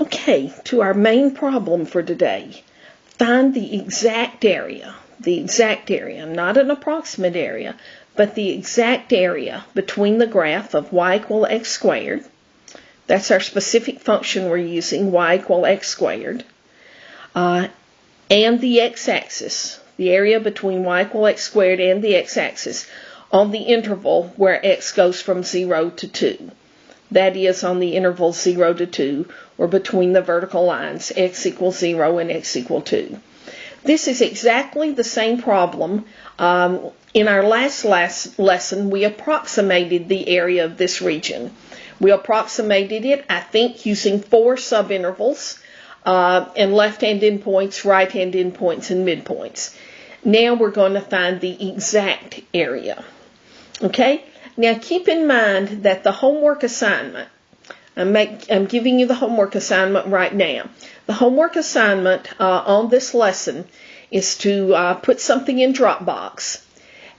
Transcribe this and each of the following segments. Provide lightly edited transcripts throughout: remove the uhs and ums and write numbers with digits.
Okay, to our main problem for today. Find the exact area, not an approximate area, but the exact area between the graph of y equal x squared. That's our specific function we're using, y equal x squared, and the x-axis, the area between y equal x squared and the x-axis on the interval where x goes from 0 to 2. That is on the interval 0 to 2, or between the vertical lines, x equals 0 and x equals 2. This is exactly the same problem. In our last lesson, we approximated the area of this region. We approximated it, I think, using 4 subintervals, and left-hand endpoints, right-hand endpoints, and midpoints. Now we're going to find the exact area. Okay? Now keep in mind that the homework assignment, I'm giving you the homework assignment right now. The homework assignment on this lesson is to put something in Dropbox.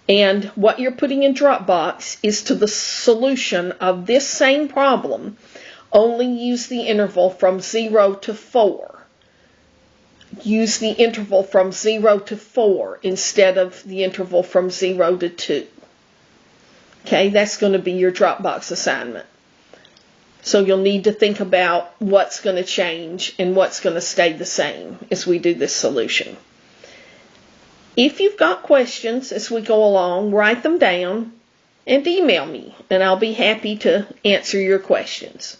And what you're putting in Dropbox is to the solution of this same problem, only use the interval from 0 to 4. Use the interval from 0 to 4 instead of the interval from 0 to 2. Okay, that's going to be your Dropbox assignment. So you'll need to think about what's going to change and what's going to stay the same as we do this solution. If you've got questions as we go along, write them down and email me, and I'll be happy to answer your questions.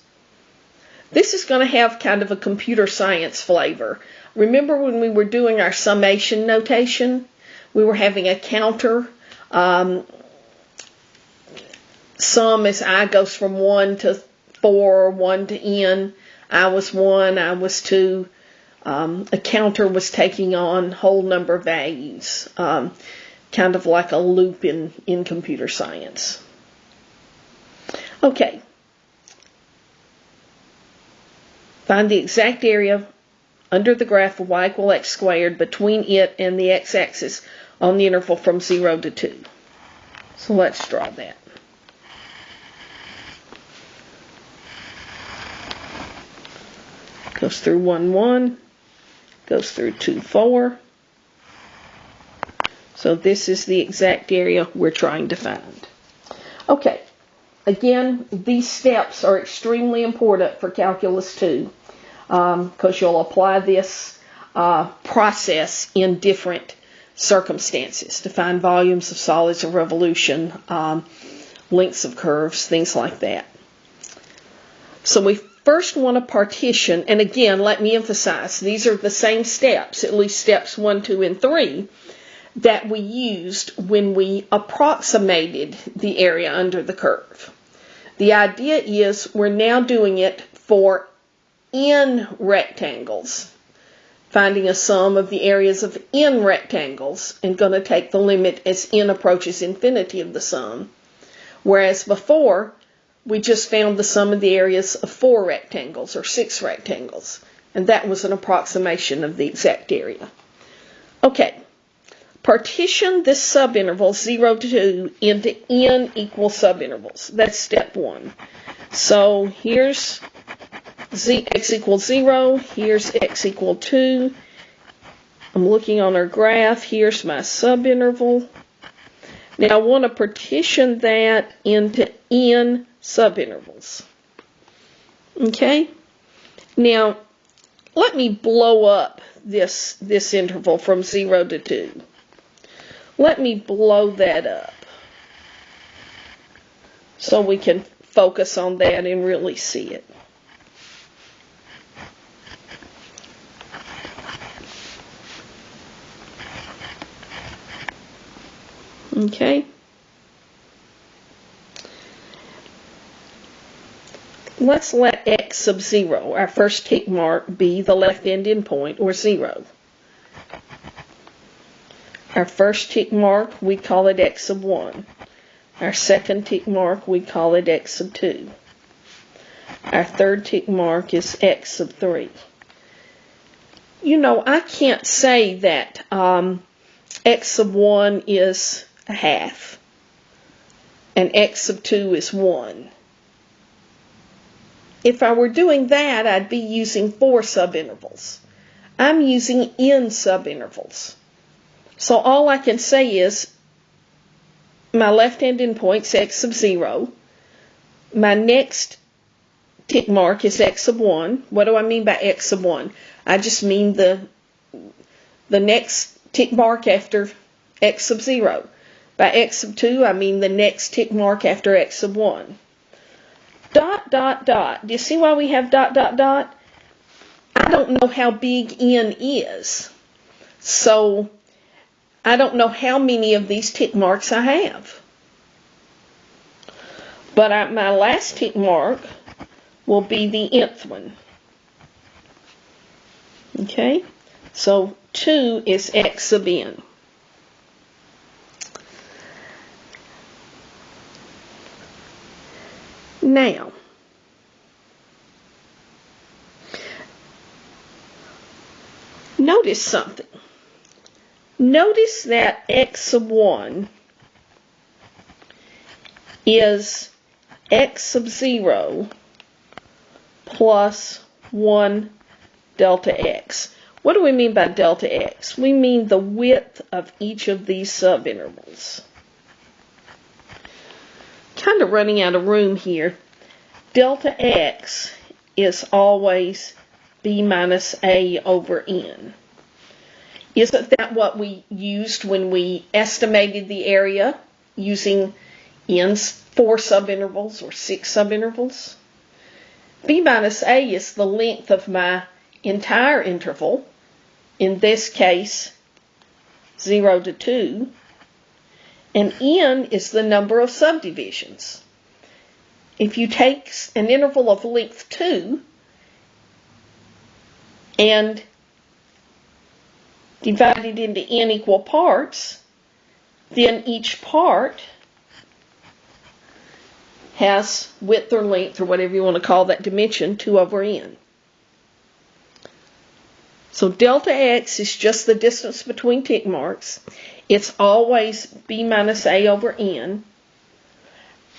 This is going to have kind of a computer science flavor. Remember when we were doing our summation notation? We were having a counter. Sum as I goes from 1 to 4, 1 to n. I was 1, I was 2. A counter was taking on whole number values, kind of like a loop in computer science. Okay. Find the exact area under the graph of y equal x squared between it and the x-axis on the interval from 0 to 2. So let's draw that. Goes through 1, 1, goes through 2, 4. So this is the exact area we're trying to find. Okay, again, these steps are extremely important for Calculus 2 because you'll apply this process in different circumstances to find volumes of solids of revolution, lengths of curves, things like that. So we first want to partition, and again, let me emphasize, these are the same steps, at least steps 1, 2, and 3, that we used when we approximated the area under the curve. The idea is we're now doing it for n rectangles, finding a sum of the areas of n rectangles, and going to take the limit as n approaches infinity of the sum, whereas before, we just found the sum of the areas of 4 rectangles or 6 rectangles, and that was an approximation of the exact area. Okay, partition this subinterval 0 to 2 into n equal subintervals. That's step 1. So here's x equals 0, here's x equal 2. I'm looking on our graph, here's my subinterval. Now I want to partition that into n subintervals. Okay? Now, let me blow up this interval from 0 to 2. Let me blow that up so we can focus on that and really see it. Okay? Let's let x sub 0, our first tick mark, be the left-hand endpoint, or 0. Our first tick mark, we call it x sub 1. Our second tick mark, we call it x sub 2. Our third tick mark is x sub 3. You know, I can't say that x sub 1 is a half and x sub 2 is 1. If I were doing that, I'd be using 4 subintervals. I'm using n subintervals. So all I can say is my left-hand endpoint's x sub 0. My next tick mark is x sub 1. What do I mean by x sub 1? I just mean the next tick mark after x sub 0. By x sub 2, I mean the next tick mark after x sub 1. Dot, dot, dot. Do you see why we have dot, dot, dot? I don't know how big n is. So I don't know how many of these tick marks I have. But my last tick mark will be the nth one. Okay? So 2 is x sub n. Now, notice something. Notice that x sub 1 is x sub 0 plus 1 delta x. What do we mean by delta x? We mean the width of each of these subintervals. Kind of running out of room here. Delta x is always b minus a over n. Isn't that what we used when we estimated the area using n's 4 subintervals or 6 subintervals? B minus a is the length of my entire interval, in this case 0 to 2, and n is the number of subdivisions. If you take an interval of length 2 and divide it into n equal parts, then each part has width or length, or whatever you want to call that dimension, 2 over n. So delta x is just the distance between tick marks. It's always b minus a over n.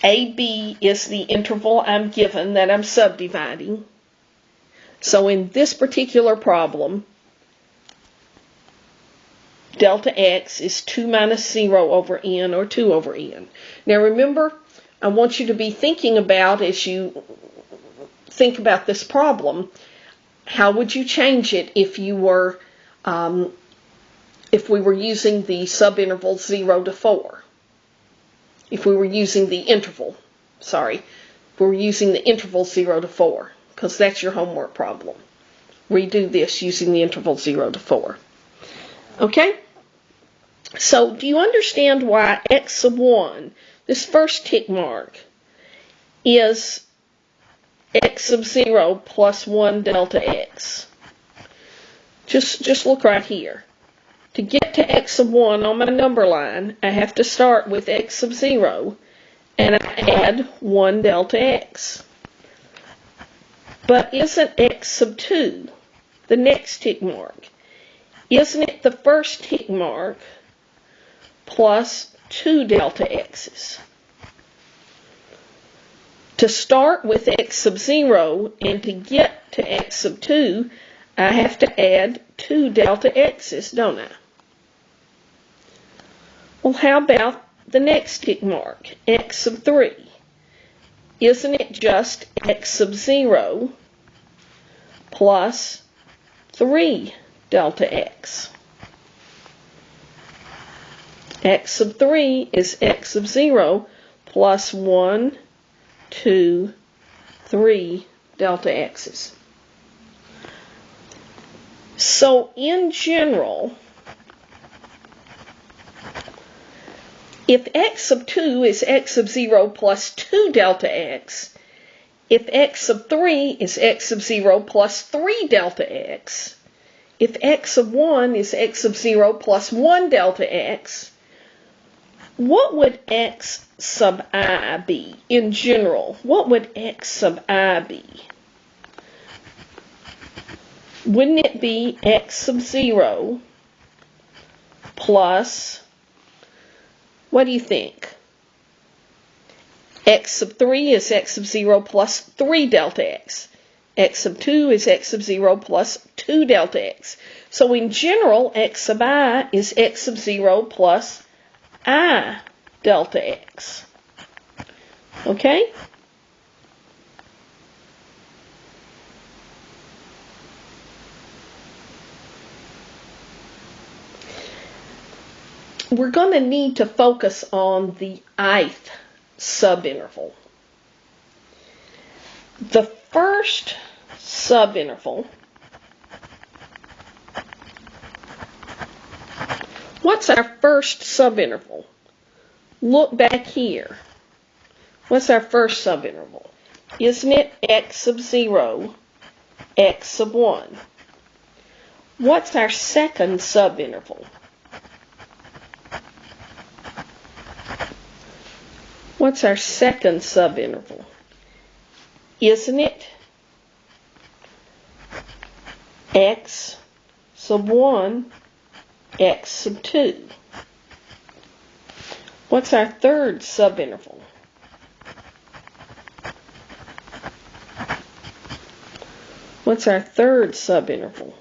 AB is the interval I'm given that I'm subdividing. So in this particular problem, delta x is 2 minus 0 over n, or 2 over n. Now remember, I want you to be thinking about, as you think about this problem, how would you change it if you were, if we were using the subinterval 0 to 4? If we were using the interval, if we were using the interval 0 to 4, because that's your homework problem. Redo this using the interval 0 to 4. Okay? So, do you understand why x sub 1, this first tick mark, is x sub 0 plus 1 delta x? Just look right here. To get to x sub 1 on my number line, I have to start with x sub 0 and I add 1 delta x. But isn't x sub 2 the next tick mark? Isn't it the first tick mark plus 2 delta x's? To start with x sub 0 and to get to x sub 2, I have to add 2 delta x's, don't I? Well, how about the next tick mark, x sub 3? Isn't it just x sub 0 plus 3 delta x? X sub 3 is x sub 0 plus 1, 2, 3 delta x's. So in general, if x sub 2 is x sub 0 plus 2 delta x, if x sub 3 is x sub 0 plus 3 delta x, if x sub 1 is x sub 0 plus 1 delta x, what would x sub I be in general? What would x sub I be? Wouldn't it be x sub 0 plus, what do you think? X sub 3 is x sub 0 plus 3 delta x. X sub 2 is x sub 0 plus 2 delta x. So in general, x sub I is x sub 0 plus I delta x. Okay? We're going to need to focus on the ith subinterval. The first subinterval, what's our first subinterval? Look back here. What's our first subinterval? Isn't it x sub 0, x sub 1? What's our second subinterval? What's our second subinterval? Isn't it x sub 1, x sub 2? What's our third subinterval? What's our third subinterval?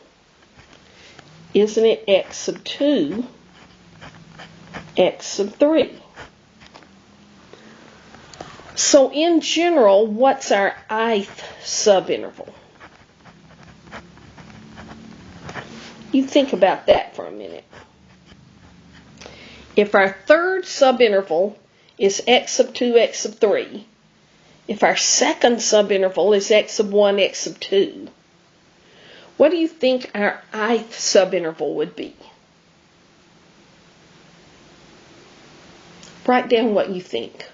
Isn't it x sub 2, x sub 3? So in general, what's our ith subinterval? You think about that for a minute. If our third subinterval is x sub 2, x sub 3, if our second subinterval is x sub 1, x sub 2, what do you think our ith subinterval would be? Write down what you think.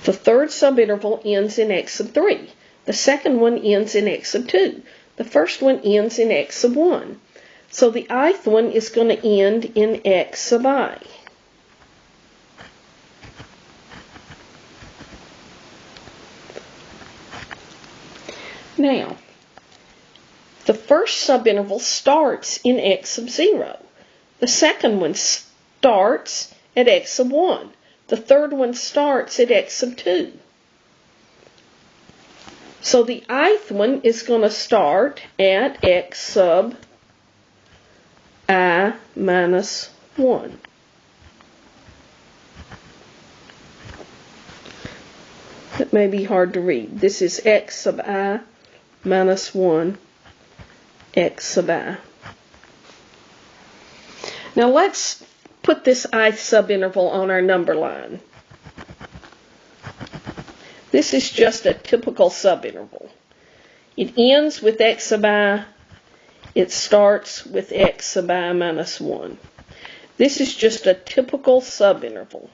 The third subinterval ends in x sub 3. The second one ends in x sub 2. The first one ends in x sub 1. So the ith one is going to end in x sub I. Now, the first subinterval starts in x sub 0. The second one starts at x sub 1. The third one starts at x sub 2. So the ith one is going to start at x sub I minus 1. That may be hard to read. This is x sub I minus 1, x sub I. Now let's put this ith subinterval on our number line. This is just a typical subinterval. It ends with x sub I. It starts with x sub I minus 1. This is just a typical subinterval.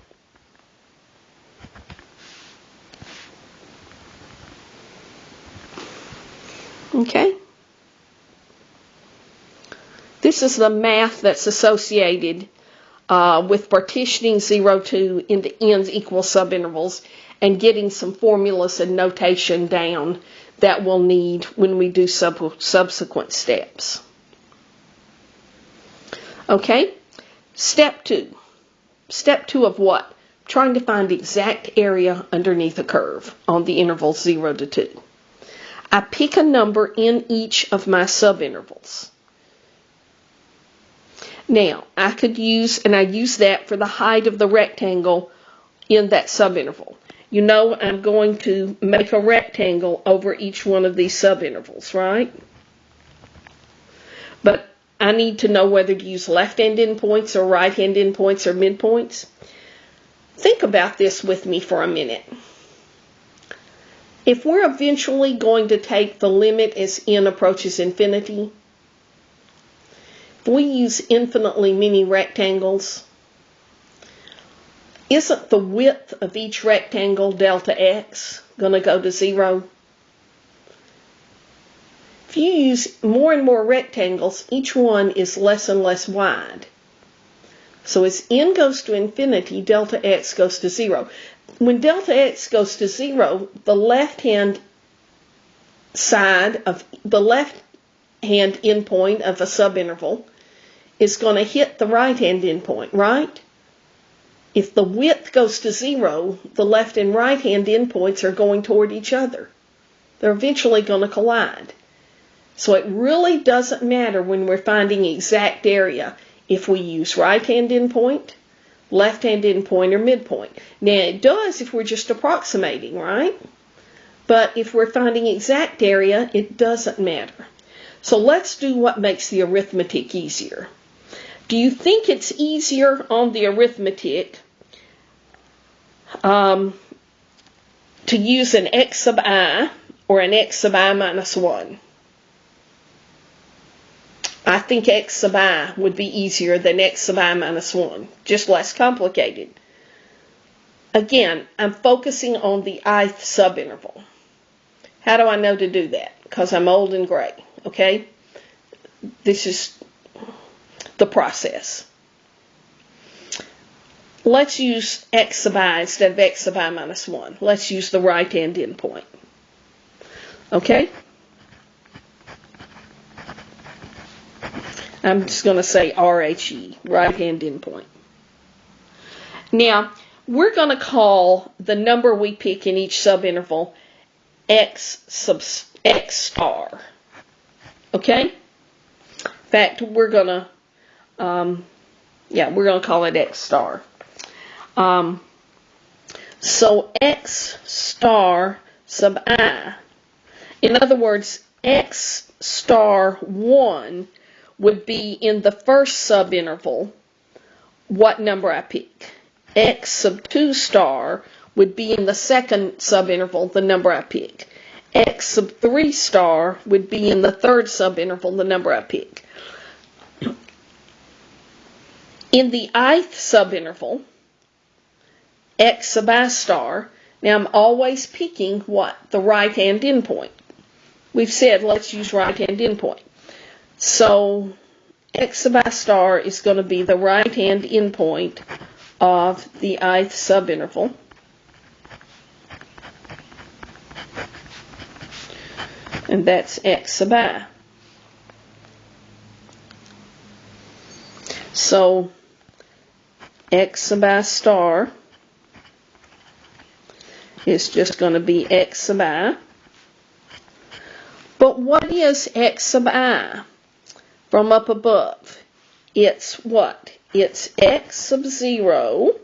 Okay? This is the math that's associated with partitioning 0, 2 into n's equal subintervals and getting some formulas and notation down that we'll need when we do subsequent steps. Okay? Step 2. Step 2 of what? Trying to find the exact area underneath a curve on the intervals 0 to 2. I pick a number in each of my subintervals. Now, I could use, and I use that for the height of the rectangle in that subinterval. You know I'm going to make a rectangle over each one of these subintervals, right? But I need to know whether to use left-hand endpoints or right-hand endpoints or midpoints. Think about this with me for a minute. If we're eventually going to take the limit as n approaches infinity, if we use infinitely many rectangles, isn't the width of each rectangle delta x going to go to 0? If you use more and more rectangles, each one is less and less wide. So as n goes to infinity, delta x goes to 0. When delta x goes to 0, the left-hand side of the left left-hand endpoint of a subinterval is going to hit the right-hand endpoint, right? If the width goes to 0, the left and right-hand endpoints are going toward each other. They're eventually going to collide. So it really doesn't matter when we're finding exact area if we use right-hand endpoint, left-hand endpoint, or midpoint. Now it does if we're just approximating, right? But if we're finding exact area, it doesn't matter. So let's do what makes the arithmetic easier. Do you think it's easier on the arithmetic to use an x sub I or an x sub I minus 1? I think x sub I would be easier than x sub I minus 1, just less complicated. Again, I'm focusing on the ith subinterval. How do I know to do that? Because I'm old and gray, okay? This is the process. Let's use x sub I instead of x sub I minus 1. Let's use the right-hand endpoint. Okay? I'm just going to say RHE, right-hand endpoint. Now, we're going to call the number we pick in each subinterval x star. Okay? In fact, we're going to call it x star. So x star sub I. In other words, x star 1 would be in the first subinterval what number I pick. X sub 2 star would be in the second subinterval the number I pick. X sub 3 star would be in the third subinterval the number I pick. In the ith subinterval, x sub I star, now I'm always picking what? The right-hand endpoint. We've said let's use right-hand endpoint. So x sub I star is going to be the right-hand endpoint of the ith subinterval. And that's x sub I. So x sub I star is just going to be x sub I. But what is x sub I from up above? It's what? It's x sub 0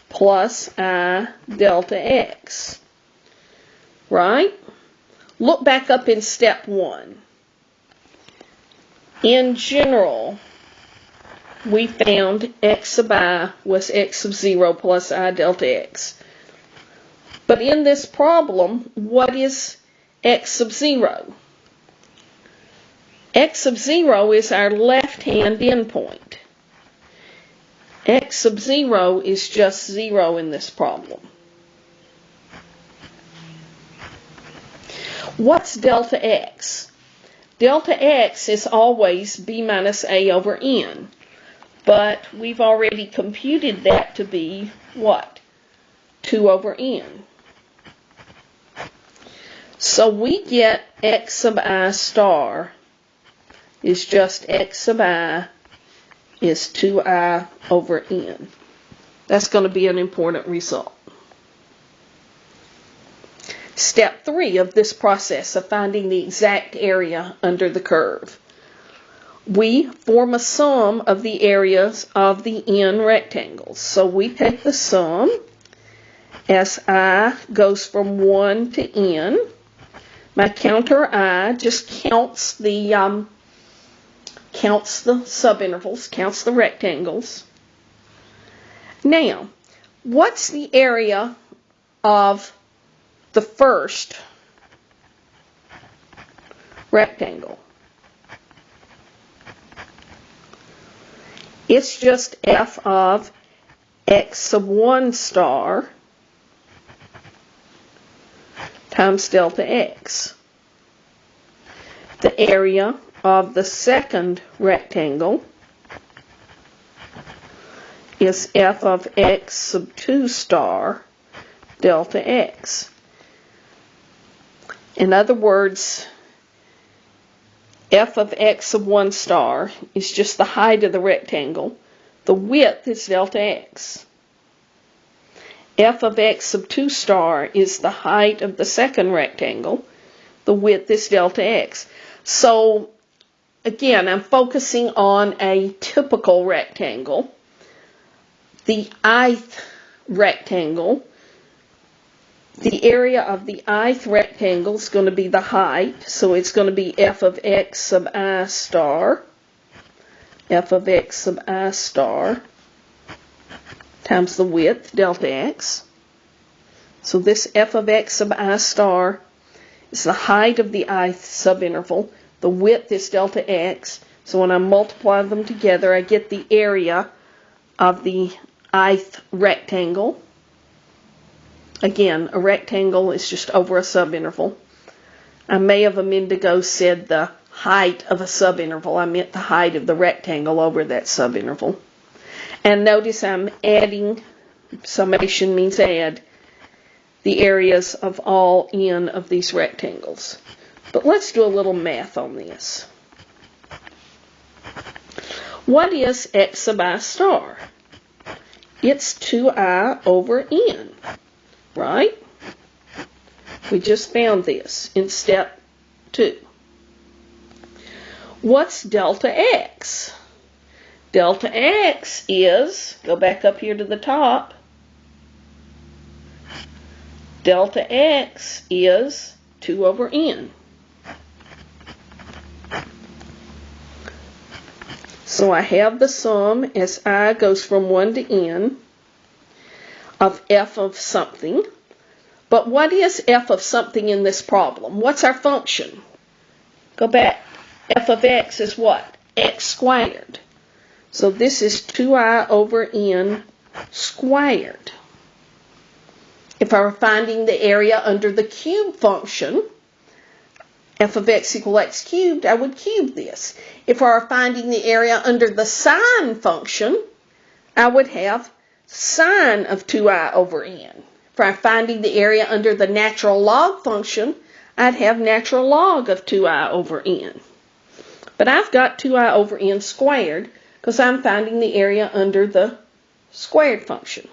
plus I delta x. Right? Look back up in step 1. In general, we found x sub I was x sub 0 plus I delta x. But in this problem, what is x sub 0? X sub 0 is our left-hand endpoint. X sub 0 is just 0 in this problem. What's delta x? Delta x is always b minus a over n. But we've already computed that to be what? 2 over n. So we get x sub I star is just x sub I is 2i over n. That's going to be an important result. Step 3 of this process of finding the exact area under the curve. We form a sum of the areas of the n rectangles. So we take the sum as I goes from 1 to n. My counter I just counts the subintervals, counts the rectangles. Now, what's the area of the first rectangle? It's just f of x sub 1 star times delta x. The area of the second rectangle is f of x sub 2 star delta x. In other words, f of x of 1 star is just the height of the rectangle. The width is delta x. F of x of 2 star is the height of the second rectangle. The width is delta x. So again, I'm focusing on a typical rectangle. The ith rectangle, the area of the ith rectangle is going to be the height, so it's going to be f of x sub I star, f of x sub I star, times the width, delta x. So this f of x sub I star is the height of the ith subinterval. The width is delta x. So when I multiply them together, I get the area of the ith rectangle. Again, a rectangle is just over a subinterval. I may have a minute ago said the height of a subinterval. I meant the height of the rectangle over that subinterval. And notice I'm adding, summation means add, the areas of all n of these rectangles. But let's do a little math on this. What is x sub I star? It's 2i over n, right? We just found this in step 2. What's delta x? Delta x is, go back up here to the top, delta x is 2 over n. So I have the sum as I goes from 1 to n of f of something. But what is f of something in this problem? What's our function? Go back. F of x is what? X squared. So this is 2i over n squared. If I were finding the area under the cube function, f of x equal x cubed, I would cube this. If I were finding the area under the sine function, I would have sine of 2i over n. If I'm finding the area under the natural log function, I'd have natural log of 2i over n. But I've got 2i over n squared because I'm finding the area under the squared function.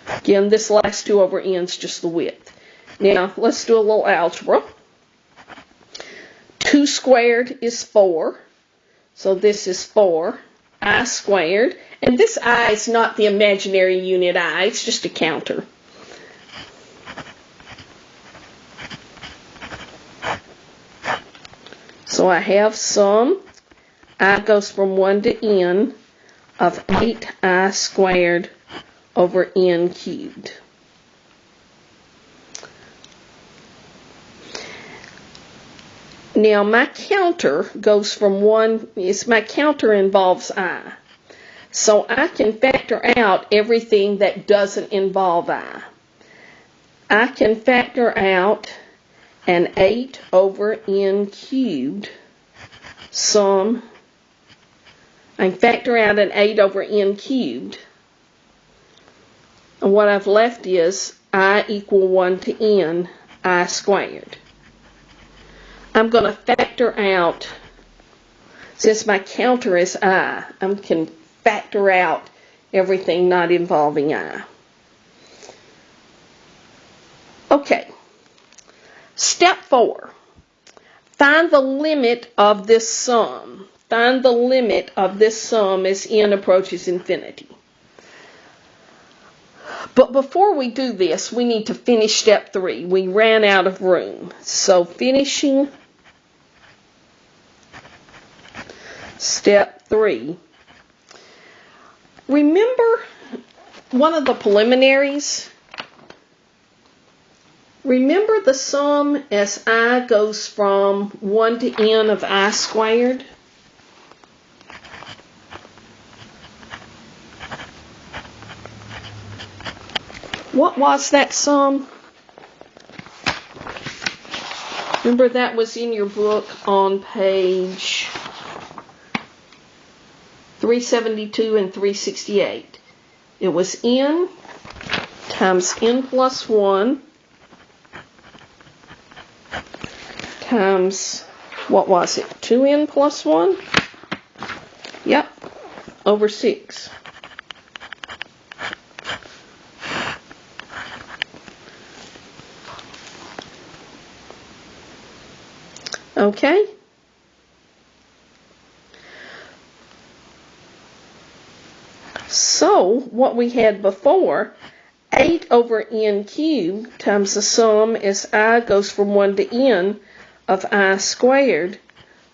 Again, this last 2 over n is just the width. Now, let's do a little algebra. 2 squared is 4. So this is 4. I squared. And this I is not the imaginary unit I. It's just a counter. So I have sum. I goes from 1 to n of 8i squared over n cubed. Now my counter goes from 1, my counter involves I. So I can factor out everything that doesn't involve I. I can factor out an 8 over n cubed sum. I can factor out an 8 over n cubed. And what I've left is I equal 1 to n, I squared. I'm going to factor out, since my counter is I can factor out everything not involving I. Okay. Step 4. Find the limit of this sum. Find the limit of this sum as n approaches infinity. But before we do this, we need to finish step 3. We ran out of room. So finishing step 3. Remember one of the preliminaries? Remember the sum as I goes from 1 to n of I squared? What was that sum? Remember that was in your book on page 372 and 368. It was n times n plus 1 times, what was it, 2n plus 1? Yep, over 6. Okay? So, what we had before, 8 over n cubed times the sum as I goes from 1 to n of I squared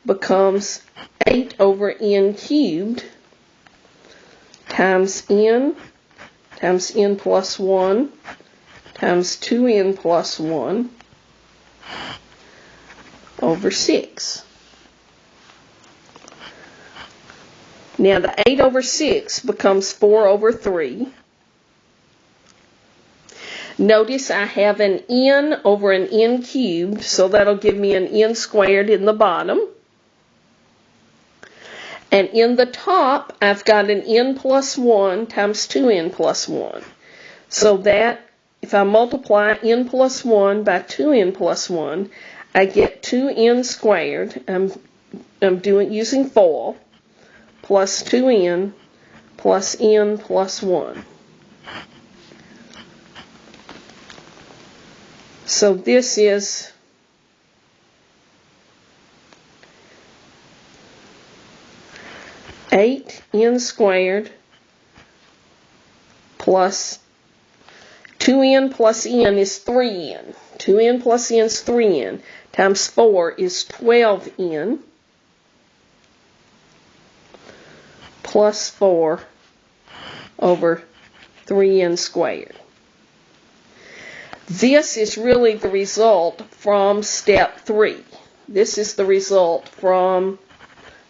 becomes 8 over n cubed times n plus 1 times 2n plus 1 over 6. Now the 8 over 6 becomes 4 over 3. Notice I have an n over an n cubed, so that'll give me an n squared in the bottom. And in the top, I've got an n plus 1 times 2n plus 1. So that, if I multiply n plus 1 by 2n plus 1, I get 2n squared. I'm using FOIL. Plus 2n plus n plus 1. So this is eight n squared plus 2n plus n is 3n. 2n plus n is 3n times 4 is 12n. Plus 4 over 3n squared. This is really the result from step 3. This is the result from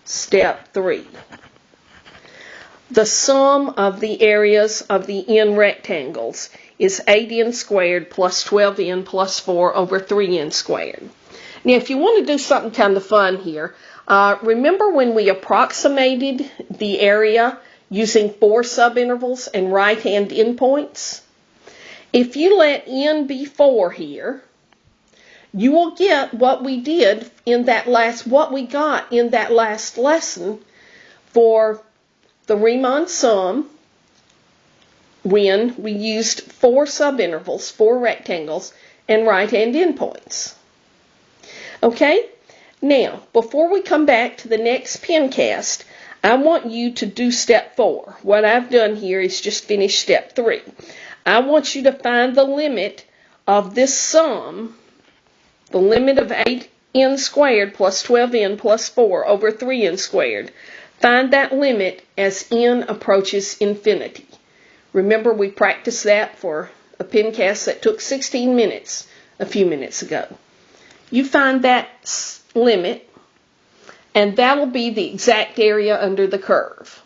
step 3. The sum of the areas of the n rectangles is 8n squared plus 12n plus 4 over 3n squared. Now, if you want to do something kind of fun here, remember when we approximated the area using 4 subintervals and right-hand endpoints? If you let n be 4 here, you will get what we did in that what we got in that last lesson for the Riemann sum when we used 4 subintervals, 4 rectangles, and right-hand endpoints. Okay? Now, before we come back to the next Pencast, I want you to do step 4. What I've done here is just finish step 3. I want you to find the limit of this sum, the limit of 8n squared plus 12n plus 4 over 3n squared. Find that limit as n approaches infinity. Remember, we practiced that for a Pencast that took 16 minutes a few minutes ago. You find that limit, and that'll be the exact area under the curve.